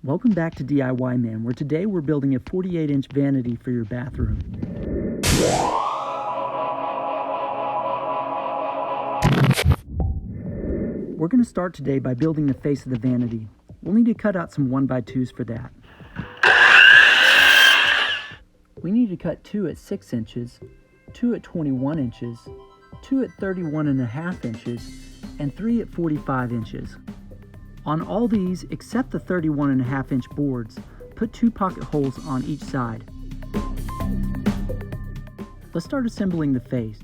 Welcome back to DIY Man, where today we're building a 48-inch vanity for your bathroom. We're going to start today by building the face of the vanity. We'll need to cut out some 1x2s for that. We need to cut 2 at 6 inches, 2 at 21 inches, 2 at 31.5 inches, and 3 at 45 inches. On all these, except the 31.5 inch boards, put 2 pocket holes on each side. Let's start assembling the face.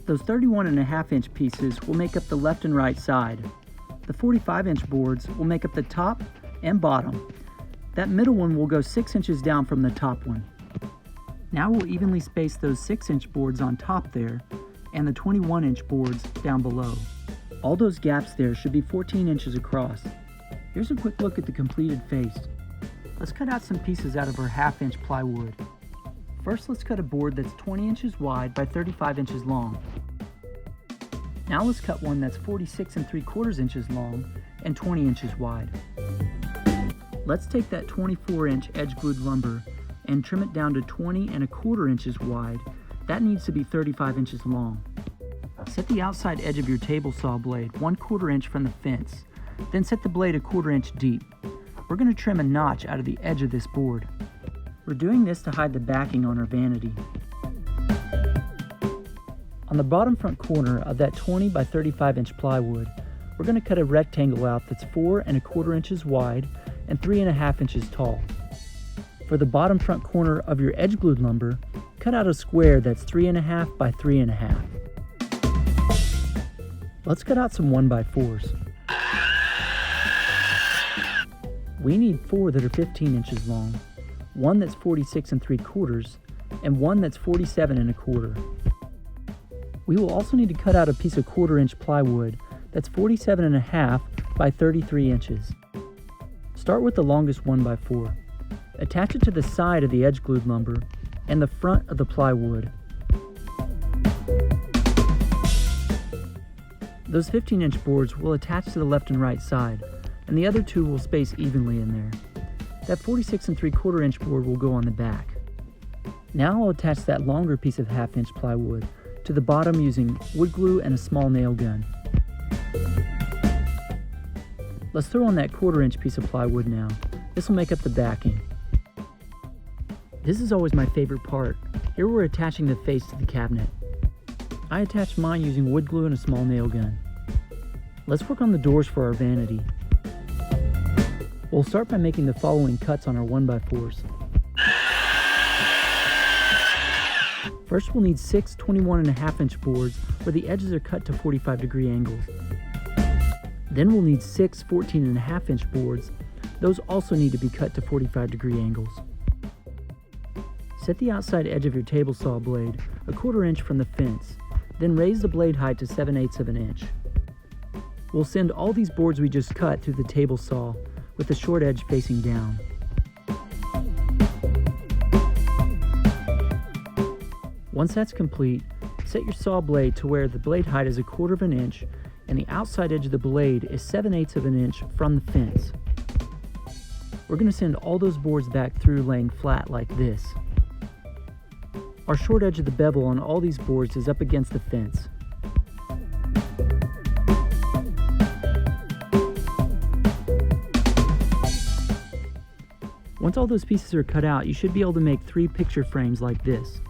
Those 31.5 inch pieces will make up the left and right side. The 45 inch boards will make up the top and bottom. That middle one will go 6 inches down from the top one. Now we'll evenly space those 6 inch boards on top there and the 21 inch boards down below. All those gaps there should be 14 inches across. Here's a quick look at the completed face. Let's cut out some pieces out of our 1/2 inch plywood. First, let's cut a board that's 20 inches wide by 35 inches long. Now let's cut one that's 46 3/4 inches long and 20 inches wide. Let's take that 24 inch edge glued lumber and trim it down to 20 1/4 inches wide. That needs to be 35 inches long. Set the outside edge of your table saw blade 1/4 inch from the fence. Then set the blade 1/4 inch deep. We're going to trim a notch out of the edge of this board. We're doing this to hide the backing on our vanity. On the bottom front corner of that 20 by 35 inch plywood, we're going to cut a rectangle out that's 4 1/4 inches wide and 3.5 inches tall. For the bottom front corner of your edge glued lumber, cut out a square that's 3.5 by 3.5. Let's cut out some 1x4s. We need 4 that are 15 inches long, one that's 46 3/4, and one that's 47 1/4. We will also need to cut out a piece of 1/4 inch plywood that's 47.5 by 33 inches. Start with the longest 1x4. Attach it to the side of the edge glued lumber and the front of the plywood. Those 15 inch boards will attach to the left and right side, and the other 2 will space evenly in there. That 46 3/4 inch board will go on the back. Now I'll attach that longer piece of 1/2 inch plywood to the bottom using wood glue and a small nail gun. Let's throw on that 1/4 inch piece of plywood now. This will make up the backing. This is always my favorite part. Here we're attaching the face to the cabinet. I attached mine using wood glue and a small nail gun. Let's work on the doors for our vanity. We'll start by making the following cuts on our 1x4s. First, we'll need 6 21.5 inch boards where the edges are cut to 45-degree angles. Then we'll need 6 14.5 inch boards. Those also need to be cut to 45-degree angles. Set the outside edge of your table saw blade 1/4 inch from the fence. Then raise the blade height to 7/8 of an inch. We'll send all these boards we just cut through the table saw with the short edge facing down. Once that's complete, set your saw blade to where the blade height is 1/4 inch and the outside edge of the blade is 7/8 of an inch from the fence. We're going to send all those boards back through laying flat like this. Our short edge of the bevel on all these boards is up against the fence. Once all those pieces are cut out, you should be able to make 3 picture frames like this.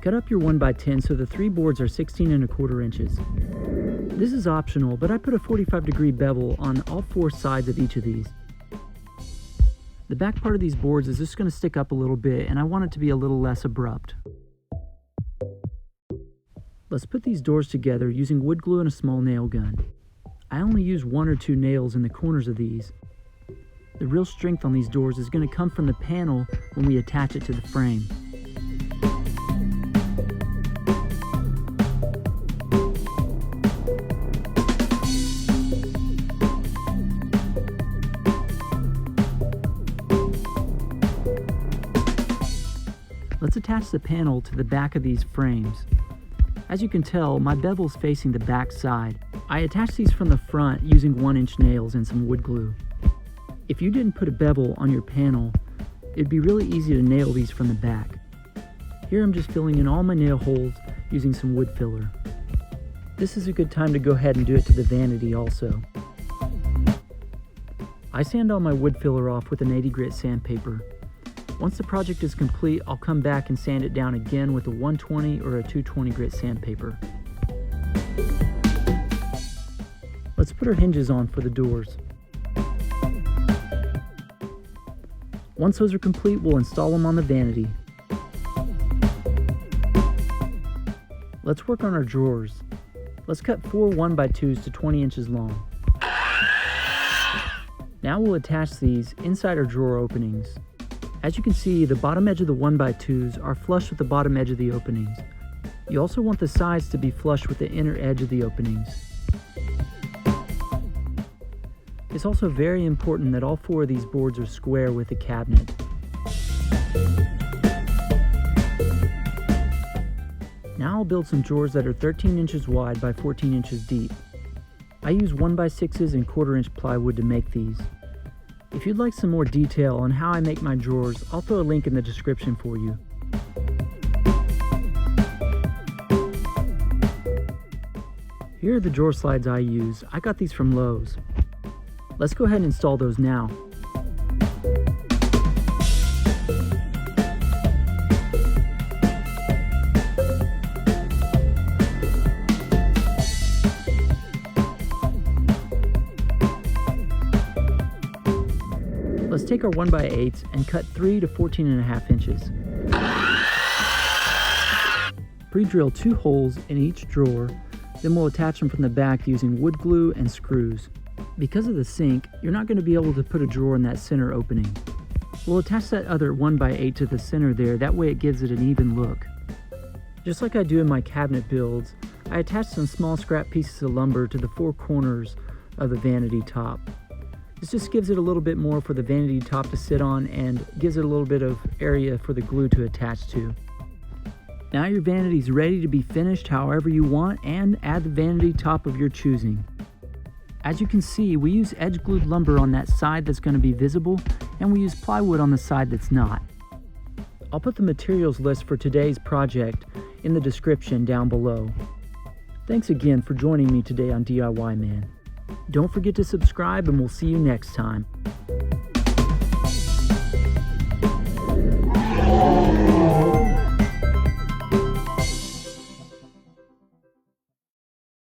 Cut up your 1x10 so the 3 boards are 16 1/4 inches. This is optional, but I put a 45-degree bevel on all 4 sides of each of these. The back part of these boards is just going to stick up a little bit, and I want it to be a little less abrupt. Let's put these doors together using wood glue and a small nail gun. I only use 1 or 2 nails in the corners of these. The real strength on these doors is going to come from the panel when we attach it to the frame. Let's attach the panel to the back of these frames. As you can tell, my bevel is facing the back side. I attached these from the front using 1-inch nails and some wood glue. If you didn't put a bevel on your panel, it'd be really easy to nail these from the back. Here I'm just filling in all my nail holes using some wood filler. This is a good time to go ahead and do it to the vanity also. I sand all my wood filler off with an 80 grit sandpaper. Once the project is complete, I'll come back and sand it down again with a 120 or a 220 grit sandpaper. Let's put our hinges on for the doors. Once those are complete, we'll install them on the vanity. Let's work on our drawers. Let's cut 4 1x2s to 20 inches long. Now we'll attach these inside our drawer openings. As you can see, the bottom edge of the 1x2s are flush with the bottom edge of the openings. You also want the sides to be flush with the inner edge of the openings. It's also very important that all 4 of these boards are square with the cabinet. Now I'll build some drawers that are 13 inches wide by 14 inches deep. I use 1x6s and 1/4 inch plywood to make these. If you'd like some more detail on how I make my drawers, I'll throw a link in the description for you. Here are the drawer slides I use. I got these from Lowe's. Let's go ahead and install those now. Let's take our 1x8s and cut 3 to 14.5 inches. Pre-drill 2 holes in each drawer, then we'll attach them from the back using wood glue and screws. Because of the sink, you're not going to be able to put a drawer in that center opening. We'll attach that other 1x8 to the center there, that way it gives it an even look. Just like I do in my cabinet builds, I attach some small scrap pieces of lumber to the 4 corners of the vanity top. This just gives it a little bit more for the vanity top to sit on and gives it a little bit of area for the glue to attach to. Now your vanity is ready to be finished however you want, and add the vanity top of your choosing. As you can see, we use edge glued lumber on that side that's going to be visible, and we use plywood on the side that's not. I'll put the materials list for today's project in the description down below. Thanks again for joining me today on DIY Man. Don't forget to subscribe, and we'll see you next time.